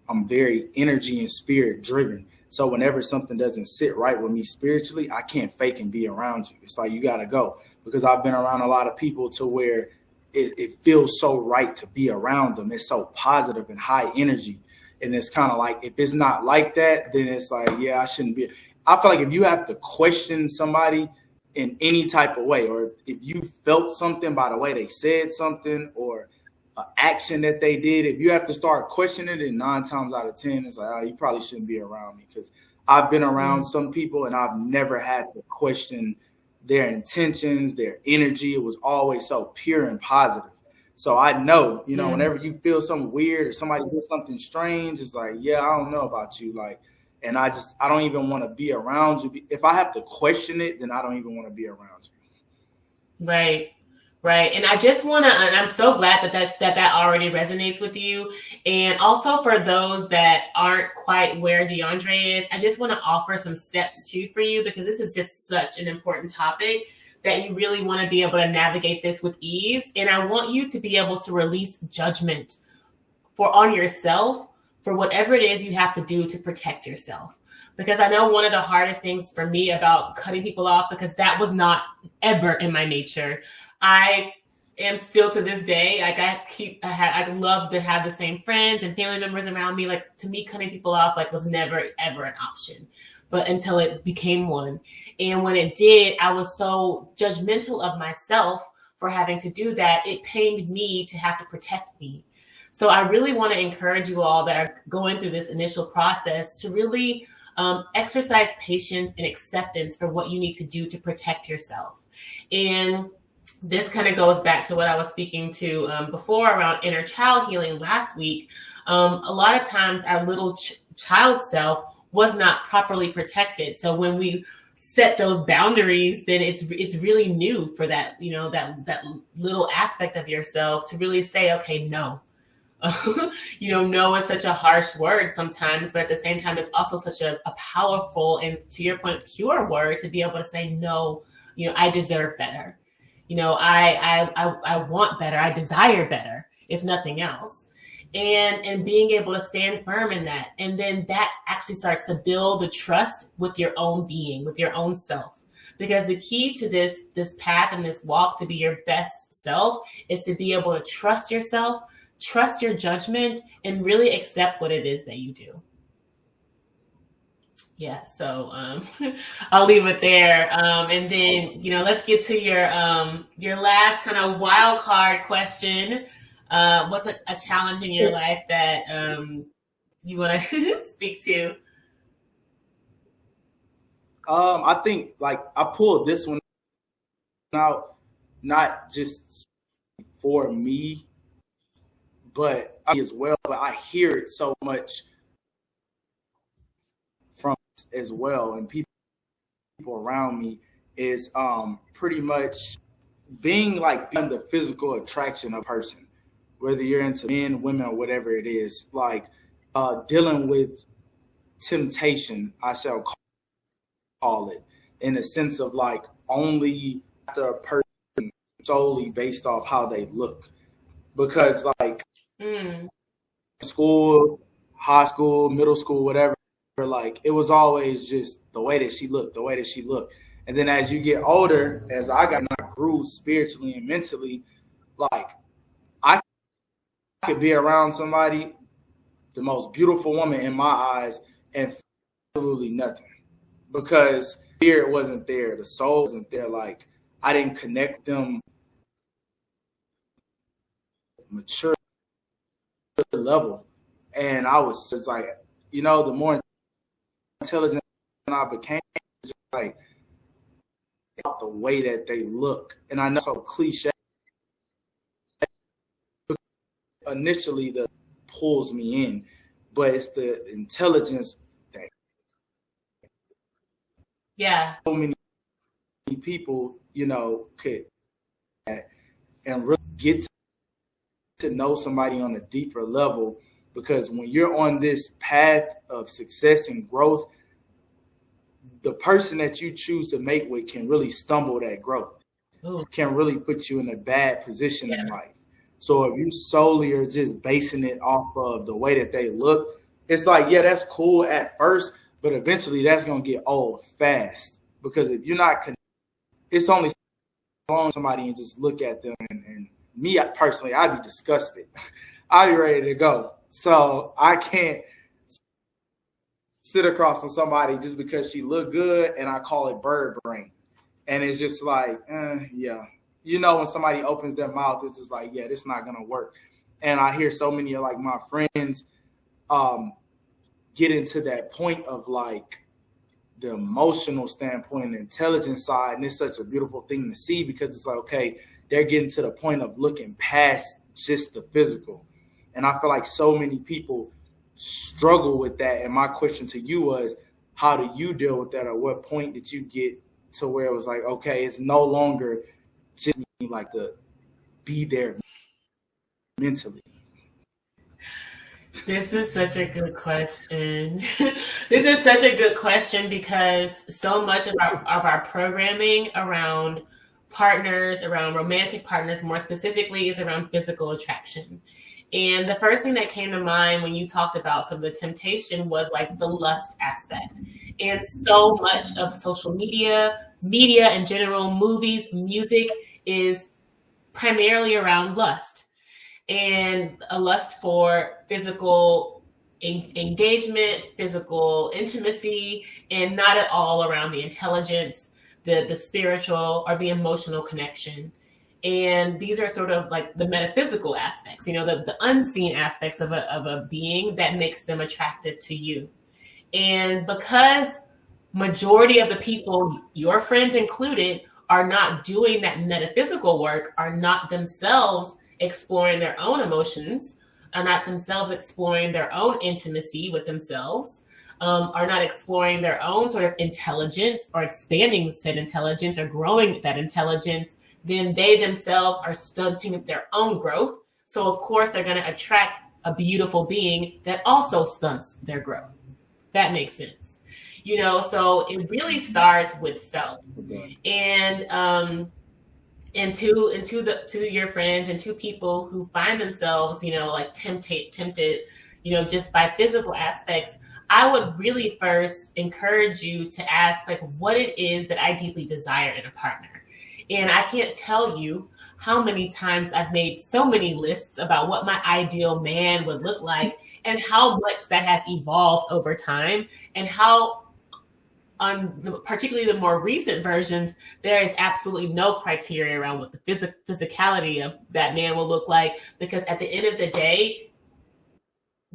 I'm very energy and spirit driven. So whenever something doesn't sit right with me spiritually, I can't fake and be around you. It's like, you got to go, because I've been around a lot of people to where it feels so right to be around them. It's so positive and high energy. And it's kind of like, if it's not like that, then it's like, yeah, I shouldn't be. I feel like if you have to question somebody in any type of way, or if you felt something by the way they said something or an action that they did, if you have to start questioning it, 9 times out of 10, it's like, oh, you probably shouldn't be around me. Because I've been around some people and I've never had to question their intentions, their energy. It was always so pure and positive. So I know, whenever you feel something weird or somebody did something strange, it's like, yeah, I don't know about you. Like, and I don't even want to be around you. If I have to question it, then I don't even want to be around you. Right. Right. And I just want to, and I'm so glad that already resonates with you. And also for those that aren't quite where De'Andre is, I just want to offer some steps too for you, because this is just such an important topic that you really want to be able to navigate this with ease. And I want you to be able to release judgment on yourself for whatever it is you have to do to protect yourself. Because I know one of the hardest things for me about cutting people off, because that was not ever in my nature. I am still to this day, like I love to have the same friends and family members around me. Like, to me, cutting people off was never ever an option, but until it became one. And when it did, I was so judgmental of myself for having to do that. It pained me to have to protect me. So I really want to encourage you all that are going through this initial process to really exercise patience and acceptance for what you need to do to protect yourself. And this kind of goes back to what I was speaking to before around inner child healing last week. A lot of times our little child self was not properly protected. So when we set those boundaries, then it's really new for that, that little aspect of yourself to really say, okay, no. No is such a harsh word sometimes, but at the same time, it's also such a powerful and, to your point, pure word to be able to say, no, I deserve better. I want better. I desire better, if nothing else. And being able to stand firm in that. And then that actually starts to build the trust with your own being, with your own self. Because the key to this path and this walk to be your best self is to be able to trust yourself, trust your judgment, and really accept what it is that you do. Yeah, so I'll leave it there, and then let's get to your last kind of wild card question. What's a challenge in your life that you want to speak to? I think like I pulled this one out, not just for me, but as well. But I hear it so much from as well, and people around me is pretty much being the physical attraction of a person, whether you're into men, women, or whatever it is, like dealing with temptation, I shall call it, in the sense of like only after a person solely based off how they look. Because like school, high school, middle school, whatever, like it was always just the way that she looked, And then as you get older, as I grew spiritually and mentally, like I could be around somebody, the most beautiful woman in my eyes, and absolutely nothing. Because spirit wasn't there, the soul wasn't there. Like I didn't connect them mature level. And I was just like, the more intelligent I became, just like the way that they look. And I know it's so cliche. Initially, the pulls me in, but it's the intelligence that so many people, could and really get to know somebody on a deeper level. Because when you're on this path of success and growth, the person that you choose to mate with can really stumble that growth. Ooh. Can really put you in a bad position in life. So if you solely are just basing it off of the way that they look, it's like, yeah, that's cool at first, but eventually that's going to get old fast. Because if you're not connected, it's only long somebody and just look at them. And me personally, I'd be disgusted. I'd be ready to go. So I can't sit across from somebody just because she look good, and I call it bird brain. And it's just like, yeah. When somebody opens their mouth, it's just like, yeah, this is not going to work. And I hear so many of like my friends get into that point of like the emotional standpoint and the intelligence side. And it's such a beautiful thing to see, because it's like, okay, they're getting to the point of looking past just the physical. And I feel like so many people struggle with that. And my question to you was, how do you deal with that? Or what point did you get to where it was like, okay, it's no longer just like to be there mentally? This is such a good question. This is such a good question, because so much of our programming around partners, around romantic partners more specifically, is around physical attraction. And the first thing that came to mind when you talked about sort of the temptation was like the lust aspect. And so much of social media in general, movies, music is primarily around lust, and a lust for physical engagement, physical intimacy, and not at all around the intelligence, the spiritual or the emotional connection. And these are sort of like the metaphysical aspects, the unseen aspects of a being that makes them attractive to you. And because majority of the people, your friends included, are not doing that metaphysical work, are not themselves exploring their own emotions, are not themselves exploring their own intimacy with themselves, are not exploring their own sort of intelligence or expanding said intelligence or growing that intelligence, then they themselves are stunting their own growth. So of course they're going to attract a beautiful being that also stunts their growth. That makes sense. So it really starts with self. And to your friends and to people who find themselves, like tempted, just by physical aspects, I would really first encourage you to ask like what it is that I deeply desire in a partner. And I can't tell you how many times I've made so many lists about what my ideal man would look like, and how much that has evolved over time, and how particularly the more recent versions, there is absolutely no criteria around what the physicality of that man will look like, because at the end of the day,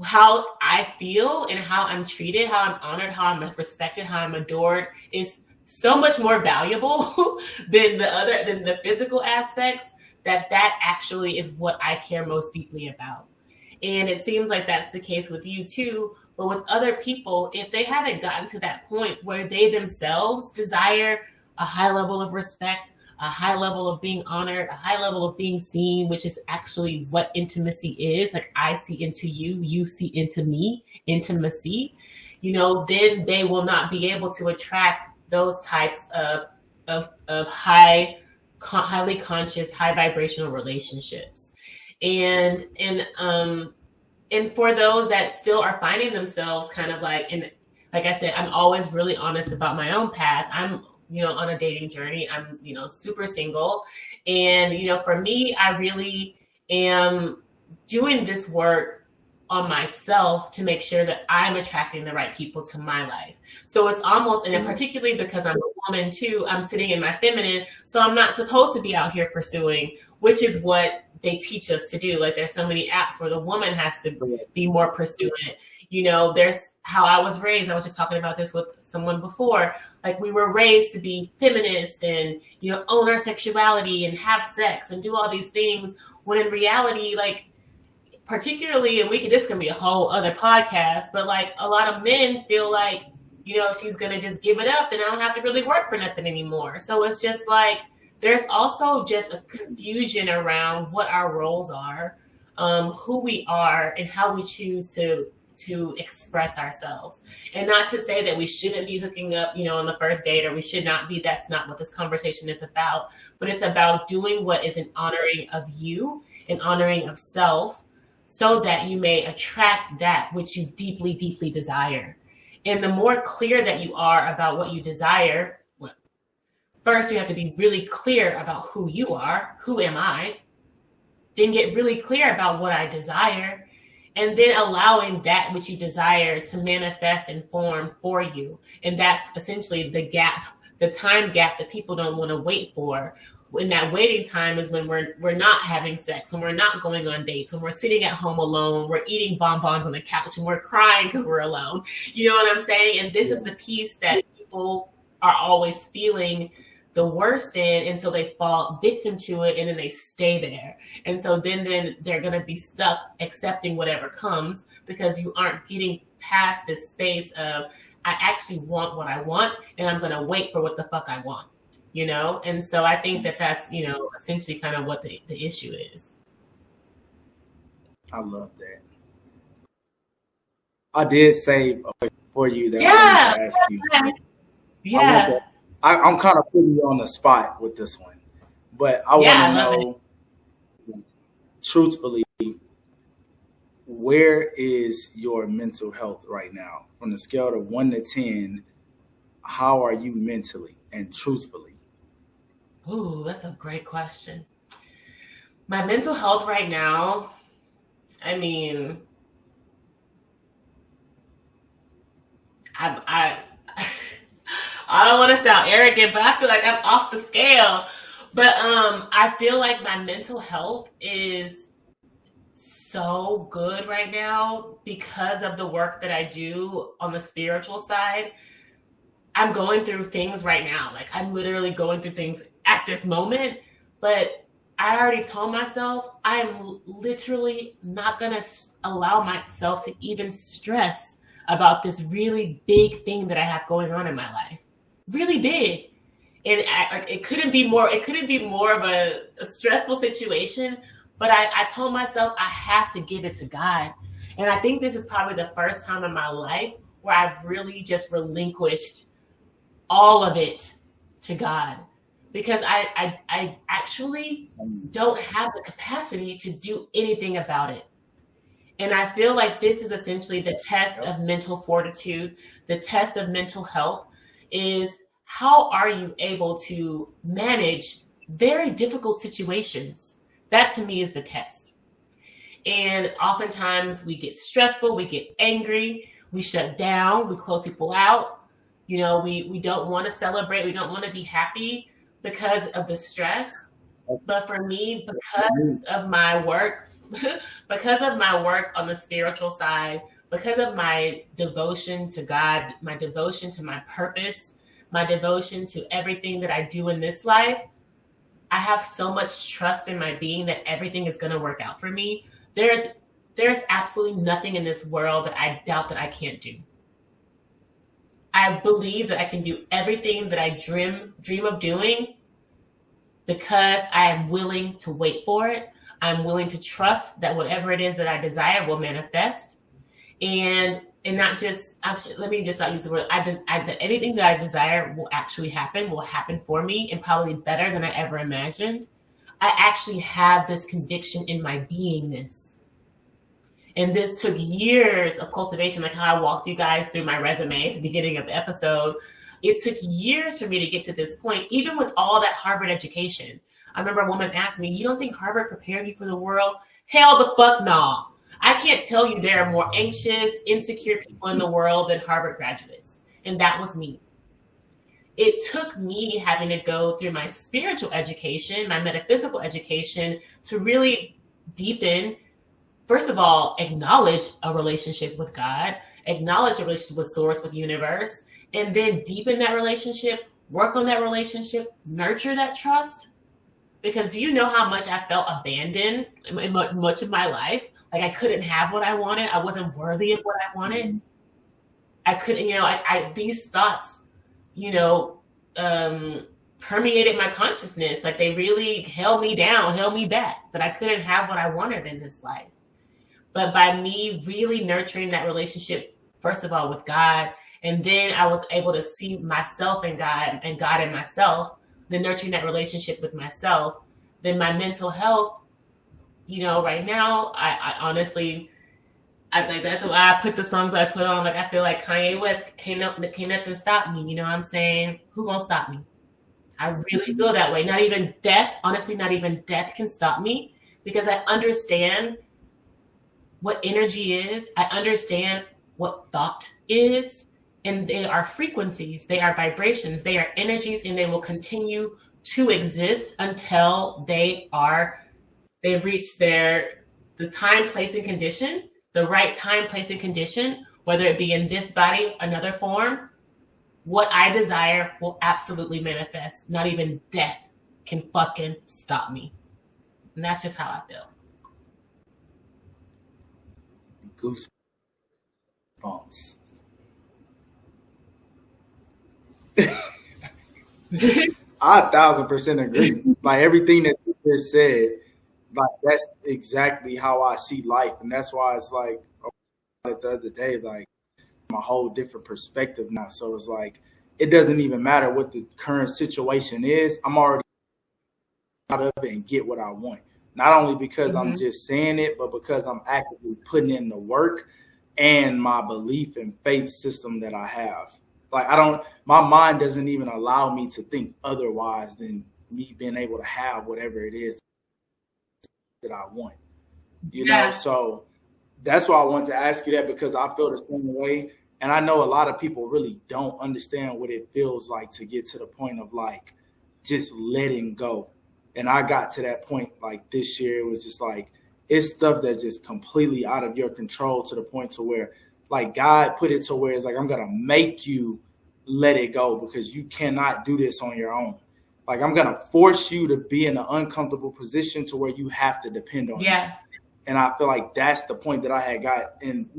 how I feel and how I'm treated, how I'm honored, how I'm respected, how I'm adored is so much more valuable than the physical aspects, that actually is what I care most deeply about. And it seems like that's the case with you too. But with other people, if they haven't gotten to that point where they themselves desire a high level of respect, a high level of being honored, a high level of being seen, which is actually what intimacy is. Like, I see into you, you see into me, intimacy, then they will not be able to attract those types of highly conscious, high vibrational relationships. And for those that still are finding themselves kind of like, and like I said, I'm always really honest about my own path. I'm, on a dating journey. I'm, super single. And, for me, I really am doing this work on myself to make sure that I'm attracting the right people to my life. So it's almost, and particularly because I'm a woman too, I'm sitting in my feminine. So I'm not supposed to be out here pursuing, which is what they teach us to do. Like, there's so many apps where the woman has to be more pursuant. There's how I was raised. I was just talking about this with someone before. Like, we were raised to be feminist and, own our sexuality and have sex and do all these things. When in reality, like, particularly, and this can be a whole other podcast, but like, a lot of men feel like, she's going to just give it up, then I don't have to really work for nothing anymore. So it's just like, there's also just a confusion around what our roles are, who we are, and how we choose to express ourselves. And not to say that we shouldn't be hooking up, on the first date, or we should not be. That's not what this conversation is about. But it's about doing what is an honoring of you and honoring of self, so that you may attract that which you deeply, deeply desire. And the more clear that you are about what you desire, first, you have to be really clear about who you are. Who am I? Then get really clear about what I desire. And then allowing that which you desire to manifest and form for you. And that's essentially the gap, the time gap that people don't want to wait for. In that waiting time is when we're not having sex, when we're not going on dates, when we're sitting at home alone, we're eating bonbons on the couch, and we're crying because we're alone. You know what I'm saying? And this is the piece that people are always feeling the worst in, and so they fall victim to it, and then they stay there. And so then they're going to be stuck accepting whatever comes, because you aren't getting past this space of, I actually want what I want, and I'm going to wait for what the fuck I want, And so I think that that's, essentially kind of what the issue is. I love that. I did save for you that I wanted to ask you. Yeah. I'm kind of putting you on the spot with this one, but I want to know, truthfully, where is your mental health right now? From the scale of 1 to 10, how are you mentally and truthfully? Ooh, that's a great question. My mental health right now, I mean, I don't want to sound arrogant, but I feel like I'm off the scale. But I feel like my mental health is so good right now because of the work that I do on the spiritual side. I'm going through things right now. Like, I'm literally going through things at this moment. But I already told myself I'm literally not going to allow myself to even stress about this really big thing that I have going on in my life. Really big. And it couldn't be more of a stressful situation, but I told myself I have to give it to God. And I think this is probably the first time in my life where I've really just relinquished all of it to God, because I actually don't have the capacity to do anything about it. And I feel like this is essentially the test of mental fortitude, the test of mental health, is how are you able to manage very difficult situations? That to me is the test. And oftentimes we get stressful, we get angry, we shut down, we close people out, We don't want to celebrate. We don't want to be happy because of the stress. But for me, because of my work, because of my work on the spiritual side, because of my devotion to God, my devotion to my purpose, my devotion to everything that I do in this life, I have so much trust in my being that everything is going to work out for me. There's absolutely nothing in this world that I doubt that I can't do. I believe that I can do everything that I dream of doing because I am willing to wait for it. I'm willing to trust that whatever it is that I desire will manifest. And not just, let me just not use the word, anything that I desire will actually happen, will happen for me, and probably better than I ever imagined. I actually have this conviction in my beingness. And this took years of cultivation, like how I walked you guys through my resume at the beginning of the episode. It took years for me to get to this point, even with all that Harvard education. I remember a woman asked me, "You don't think Harvard prepared you for the world?" Hell the fuck no. I can't tell you there are more anxious, insecure people in the world than Harvard graduates. And that was me. It took me having to go through my spiritual education, my metaphysical education, to really deepen, first of all, acknowledge a relationship with God, acknowledge a relationship with Source, with the universe, and then deepen that relationship, work on that relationship, nurture that trust. Because do you know how much I felt abandoned in much of my life? Like I couldn't have what I wanted. I wasn't worthy of what I wanted. I couldn't, these thoughts, permeated my consciousness. Like they really held me down, held me back, that I couldn't have what I wanted in this life. But by me really nurturing that relationship, first of all, with God, and then I was able to see myself in God and God in myself, then nurturing that relationship with myself, then my mental health, right now, I honestly, I think that's why I put the songs I put on. Like, I feel like Kanye West, can't nothing stop me. You know what I'm saying? Who gonna stop me? I really feel that way. Not even death, honestly, not even death can stop me, because I understand what energy is. I understand what thought is. And they are frequencies, they are vibrations, they are energies, and they will continue to exist until they've reached the time, place, and condition, the right time, place, and condition, whether it be in this body, another form. What I desire will absolutely manifest. Not even death can fucking stop me. And that's just how I feel. Goosebumps. I 1,000% agree. Like everything that you just said, like that's exactly how I see life, and that's why it's like the other day, like my whole different perspective now. So it's like it doesn't even matter what the current situation is. I'm already out of it and get what I want. Not only because I'm just saying it, but because I'm actively putting in the work and my belief and faith system that I have. Like my mind doesn't even allow me to think otherwise than me being able to have whatever it is that I want, know? So that's why I wanted to ask you that, because I feel the same way. And I know a lot of people really don't understand what it feels like to get to the point of like just letting go. And I got to that point like this year. It was just like, it's stuff that's just completely out of your control, to the point to where like God put it to where it's like, I'm going to make you let it go, because you cannot do this on your own. Like I'm going to force you to be in an uncomfortable position to where you have to depend on me. And I feel like that's the point that I had got in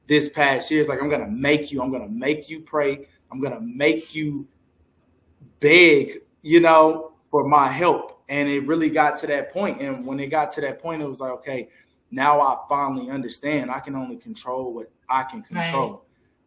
this past year. It's like, I'm going to make you pray. I'm going to make you beg, for my help. And it really got to that point. And when it got to that point, it was like, okay, now I finally understand I can only control what I can control. Right.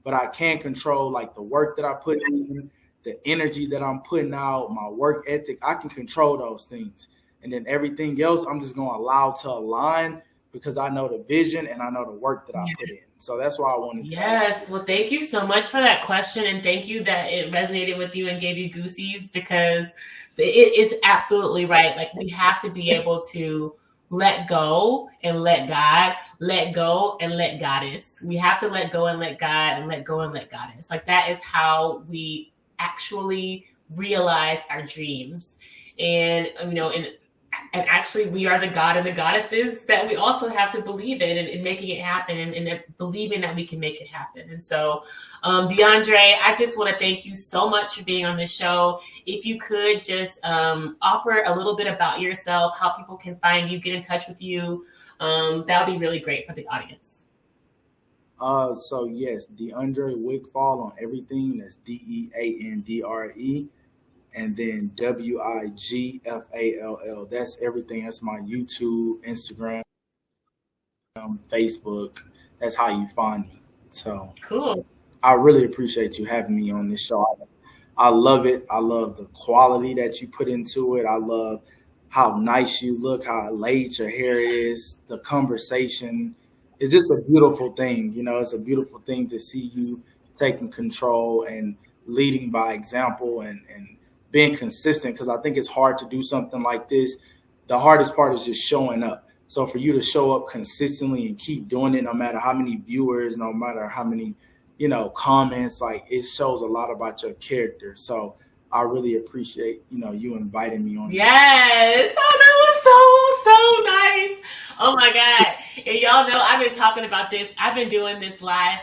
But I can't control like the work that I put in, the energy that I'm putting out, my work ethic. I can control those things. And then everything else, I'm just going to allow to align, because I know the vision and I know the work that I put in. So that's why I wanted to. Yes. Well, thank you so much for that question. And thank you that it resonated with you and gave you goosies, because it is absolutely right. Like we have to be able to let go and let God, let go and let Goddess. We have to let go and let God, and let go and let Goddess. Like, that is how we actually realize our dreams. And, and actually we are the God and the goddesses that we also have to believe in, and making it happen, and believing that we can make it happen. And so, De'Andre, I just want to thank you so much for being on this show. If you could just offer a little bit about yourself, how people can find you, get in touch with you, that would be really great for the audience. So yes, De'Andre Wigfall on everything. That's DEANDRE. And then WIGFALL. That's everything. That's my YouTube, Instagram, Facebook. That's how you find me. So Cool. I really appreciate you having me on this show. I love it. I love the quality that you put into it. I love how nice you look, how laid your hair is, the conversation. It's just a beautiful thing. It's a beautiful thing to see you taking control and leading by example, and being consistent, because I think it's hard to do something like this. The hardest part is just showing up. So for you to show up consistently and keep doing it, no matter how many viewers, no matter how many, comments, like, it shows a lot about your character. So I really appreciate, you inviting me on. Yes. Oh, that was so nice. Oh my God. And y'all know I've been talking about this. I've been doing this live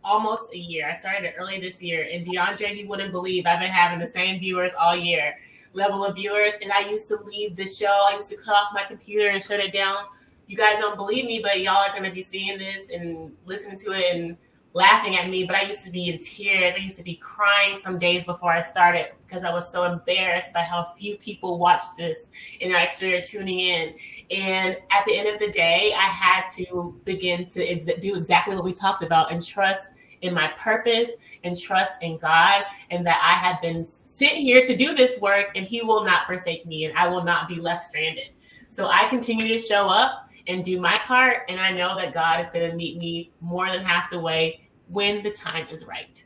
almost a year. I started it early this year. And De'Andre, you wouldn't believe I've been having the same viewers all year, level of viewers. And I used to leave the show. I used to cut off my computer and shut it down. You guys don't believe me, but y'all are going to be seeing this and listening to it and laughing at me. But I used to be in tears. I used to be crying some days before I started, because I was so embarrassed by how few people watched this and actually are tuning in. And at the end of the day, I had to begin to do exactly what we talked about, and trust in my purpose, and trust in God, and that I have been sent here to do this work, and He will not forsake me, and I will not be left stranded. So I continue to show up and do my part, and I know that God is going to meet me more than half the way when the time is right.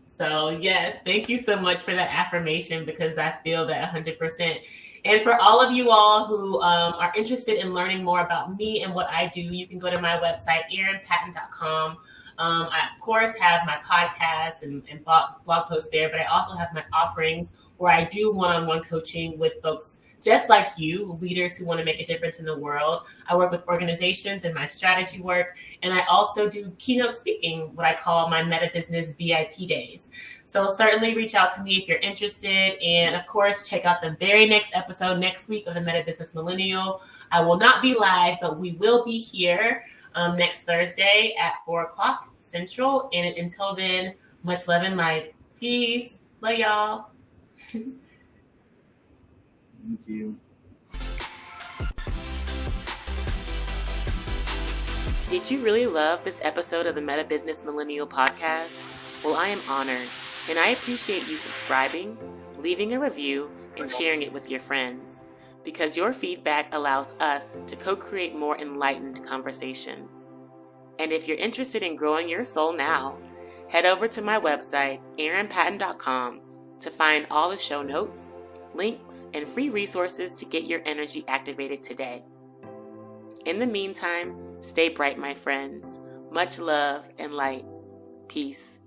So yes, thank you so much for that affirmation, because I feel that 100%. And for all of you all who are interested in learning more about me and what I do, you can go to my website, erinpatton.com. I, of course, have my podcast and blog posts there, but I also have my offerings where I do one-on-one coaching with folks just like you, leaders who want to make a difference in the world. I work with organizations in my strategy work, and I also do keynote speaking, what I call my Meta Business VIP days. So certainly reach out to me if you're interested. And of course, check out the very next episode next week of the Meta Business Millennial. I will not be live, but we will be here next Thursday at 4:00 Central. And until then, much love and light. Peace. Love y'all. Thank you. Did you really love this episode of the Meta Business Millennial Podcast? Well, I am honored, and I appreciate you subscribing, leaving a review, and sharing it with your friends, because your feedback allows us to co-create more enlightened conversations. And if you're interested in growing your soul now, head over to my website, erinpatton.com, to find all the show notes, links, and free resources to get your energy activated today. In the meantime, stay bright, my friends. Much love and light. Peace.